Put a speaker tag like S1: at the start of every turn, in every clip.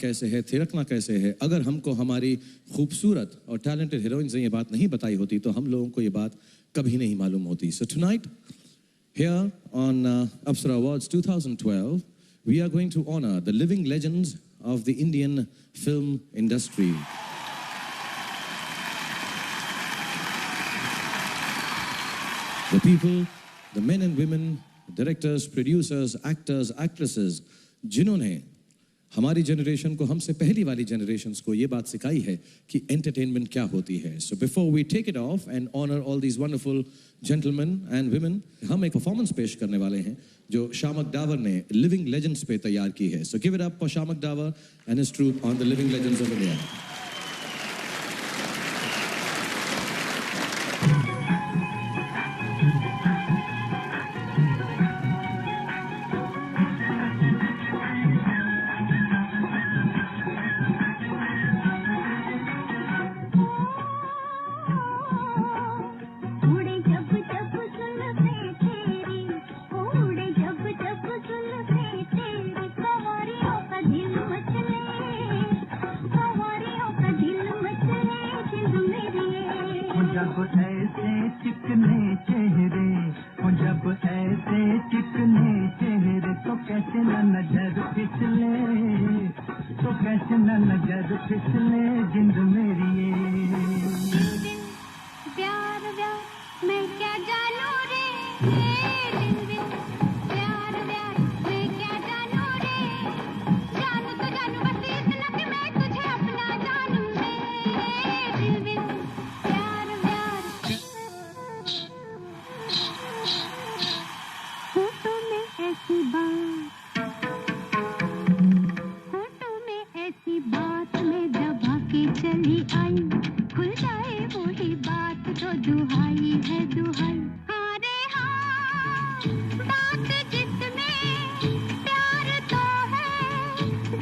S1: कैसे है, थिरकना कैसे है। अगर हमको हमारी खूबसूरत और टैलेंटेड हीरोइंस ने ये बात नहीं बताई होती तो हम लोगों को ये बात कभी नहीं मालूम होती। So tonight, here on Apsara Awards 2012, we are going to honor the living legends of the Indian film industry. The people, the men and women, directors, producers, actors, actresses, जिन्होंने हमारी जनरेशन को, हमसे पहली वाली जनरेशन्स को ये बात सिखाई है कि एंटरटेनमेंट क्या होती है। So before we take it off and honour all these wonderful gentleman and women, हम एक परफॉर्मेंस पेश करने वाले हैं जो शामक डावर ने लिविंग लेजेंड्स पे तैयार की है। So give it up for Shiamak Davar and his troupe on the living legends of India.
S2: जब ऐसे चिकने चेहरे हो, जब ऐसे चिकने चेहरे तो कैसे न नजर फिसले, तो कैसे न नजर फिसले जिंद मेरी ये।
S3: प्यार व्यार मैं क्या जानू रे, दिन दिन प्यार व्यार मैं क्या जानू रे, जानू तो जानू बस इतना कि मैं तुझे अपना जानूं रे, दिन दिन प्यार व्यार। होठों में ऐसी बात, होठों में ऐसी बात में दबा के चली आई, खुल जाए वही बात तो दुहाई है दुहाई। हाँ रे हाँ, बात जिसमें प्यार तो है,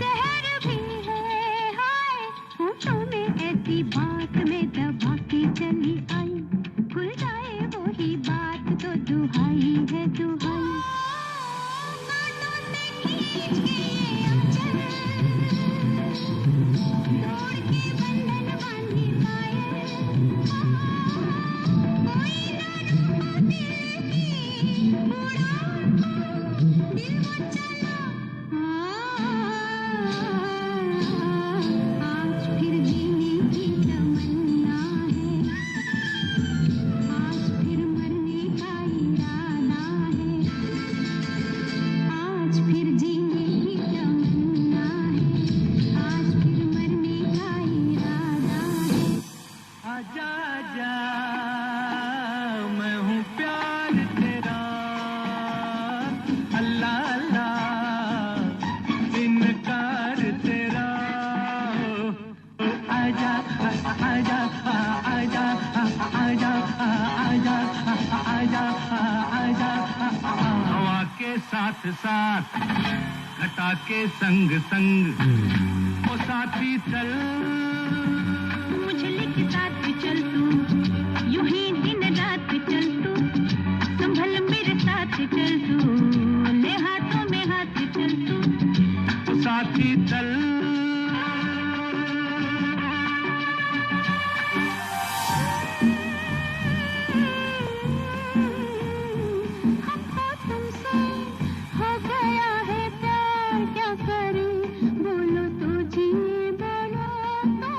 S3: जहर भी है हाय। होठों में ऐसी बात में दबा के चली आई, खुल जाए वही बात तो दुहाई है दुहाई। कांटों से खींच के अंचल, तोड़ के बंधन बांधी पायल, कोई ना रोको दिल की उड़ान को, दिल वो चला आज फिर जीने की तमन्ना है, आज फिर मरने का इरादा है, आज फिर जीने की तमन्ना है, आज फिर मरने का इरादा है।
S2: आजा आजा मैं हूँ प्यार तेरा, अल्लाह अल्लाह इनकार तेरा। आजा आजा आजा आजा आजा आजा आजा। हवा के साथ साथ घटा के संग संग, ओ साथी चल
S3: मुझे लेके साथ चल तू, यूं ही दिन रात चल तू, संभल मेरे साथ चल तू, ले हाथों में हाथ चल तू।
S2: साथी चल।
S3: हमको तुमसे हो गया है प्यार, क्या करें बोलो तो जिए, बोलो तो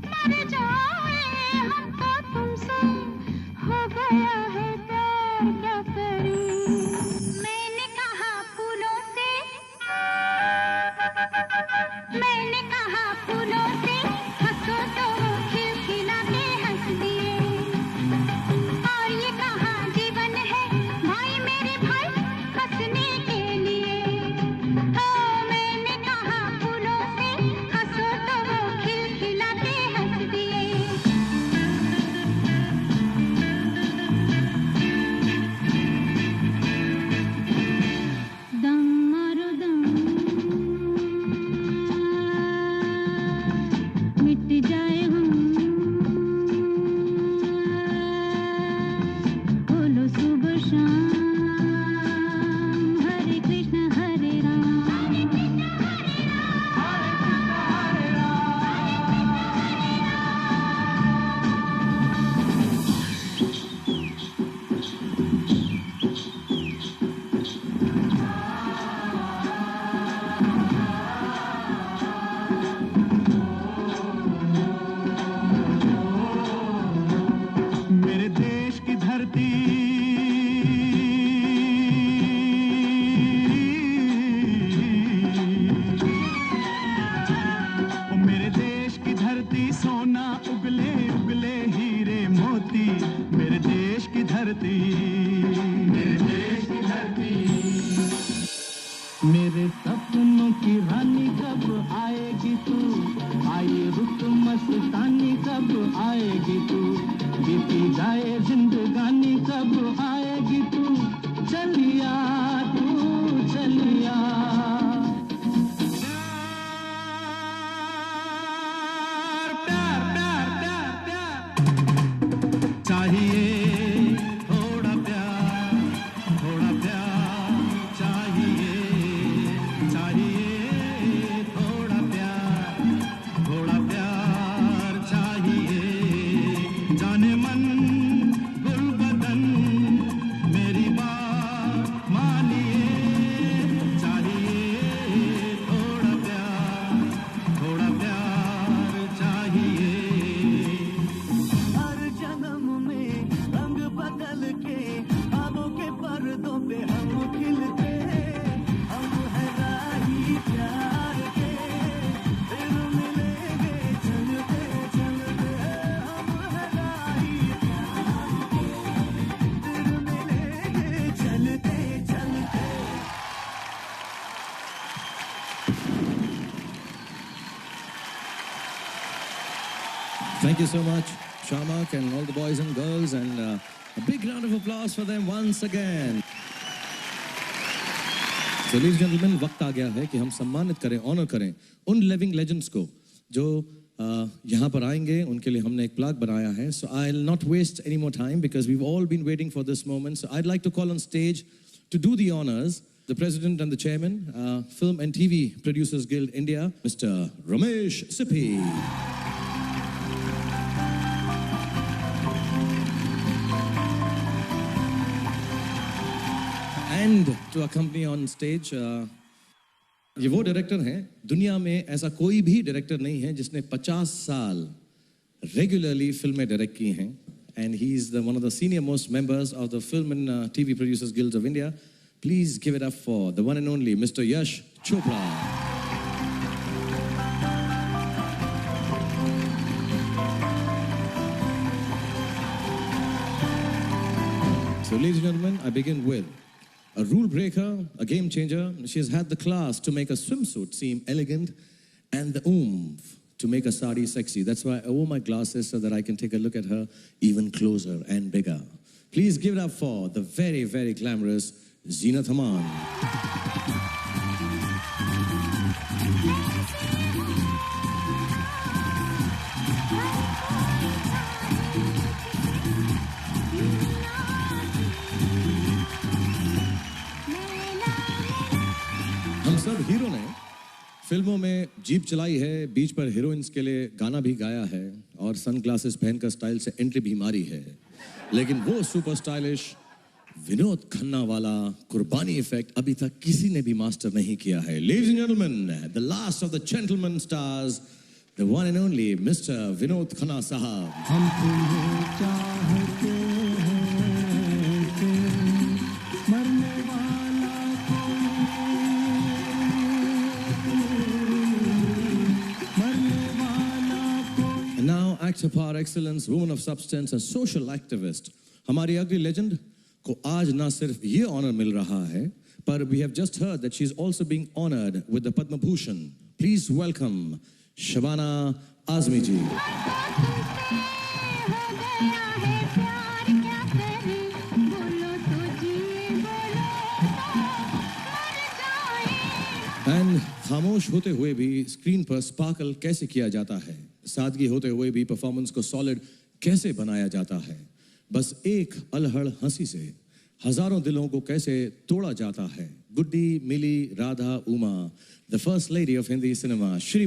S3: मर जाए। हमको तुमसे हो गया है प्यार, क्या करें। मैंने कहा फूलों से
S2: धरती, मेरे देश की धरती। मेरे सपनों की रानी कब आएगी तू, आए रुत मस्तानी कब आएगी तू, बीती जाए जिंदगानी कब आएगी तू, चलिया तू चलिया। प्यार प्यार प्यार प्यार चाहिए, थोड़ा प्यार चाहिए, चाहिए थोड़ा प्यार चाहिए। जाने मन गुल बदन मेरी बात मानिए, चाहिए थोड़ा प्यार चाहिए। हर जन्म में रंग बदल के ख्वाबों के पर्दों पे हम खिलते हैं, हम है राही प्यार के, फिर मिलेंगे चलते चलते, हम है राही प्यार के, फिर मिलेंगे चलते चलते।
S1: Thank you so much, Shamak and all the boys and girls, and a big round of applause for them once again. So, ladies and gentlemen, वक्त आ गया है कि हम सम्मानित करें, ऑनर करें उन लिविंग लेजेंड्स को जो यहाँ पर आएंगे। उनके लिए हमने एक प्लाग बनाया है. So I'll not waste any more time because we've all been waiting for this moment. So I'd like to call on stage to do the honors the President and the Chairman, Film and TV Producers Guild India, Mr. Ramesh Sippy. And to accompany on stage, ये वो director हैं, दुनिया में ऐसा कोई भी director नहीं है जिसने 50 साल रेगुलरली फिल्में डायरेक्ट की हैं. And he is one of the senior most members of the Film and TV Producers Guilds of India. Please give it up for the one and only Mr. Yash Chopra. So, ladies and gentlemen, I begin with a rule breaker, a game changer. She has had the class to make a swimsuit seem elegant and the oomph to make a sari sexy. That's why I wore my glasses so that I can take a look at her even closer and bigger. Please give it up for the very, very glamorous Zeenat Aman. हम सब hero ने फिल्मों में jeep चलाई है, बीच पर heroines के लिए गाना भी गाया है और सनग्लासेस पहनकर स्टाइल से एंट्री भी मारी है. लेकिन वो सुपर स्टाइलिश विनोद खन्ना वाला कुर्बानी इफेक्ट अभी तक किसी ने भी मास्टर नहीं किया है. Ladies and gentlemen, the last of the gentleman stars, the one and only Mr. Vinod Khanna Sahab.
S2: हम तुम्हें चाहते हैं कि मरने वाला
S1: And now, actor par excellence, woman of substance, and social activist. हमारी अगली legend को आज ना सिर्फ ये honor मिल रहा है, पर we have just heard that she is also being honored with the Padma Bhushan. Please welcome Shabana Azmi ji. And खामोश होते हुए भी स्क्रीन पर स्पार्कल कैसे किया जाता है, सादगी होते हुए भी परफॉर्मेंस को सॉलिड कैसे बनाया जाता है, बस एक अलहड़ हंसी से हजारों दिलों को कैसे तोड़ा जाता है. Guddi, Mili, Radha, Uma, the first lady of Hindi cinema, Shri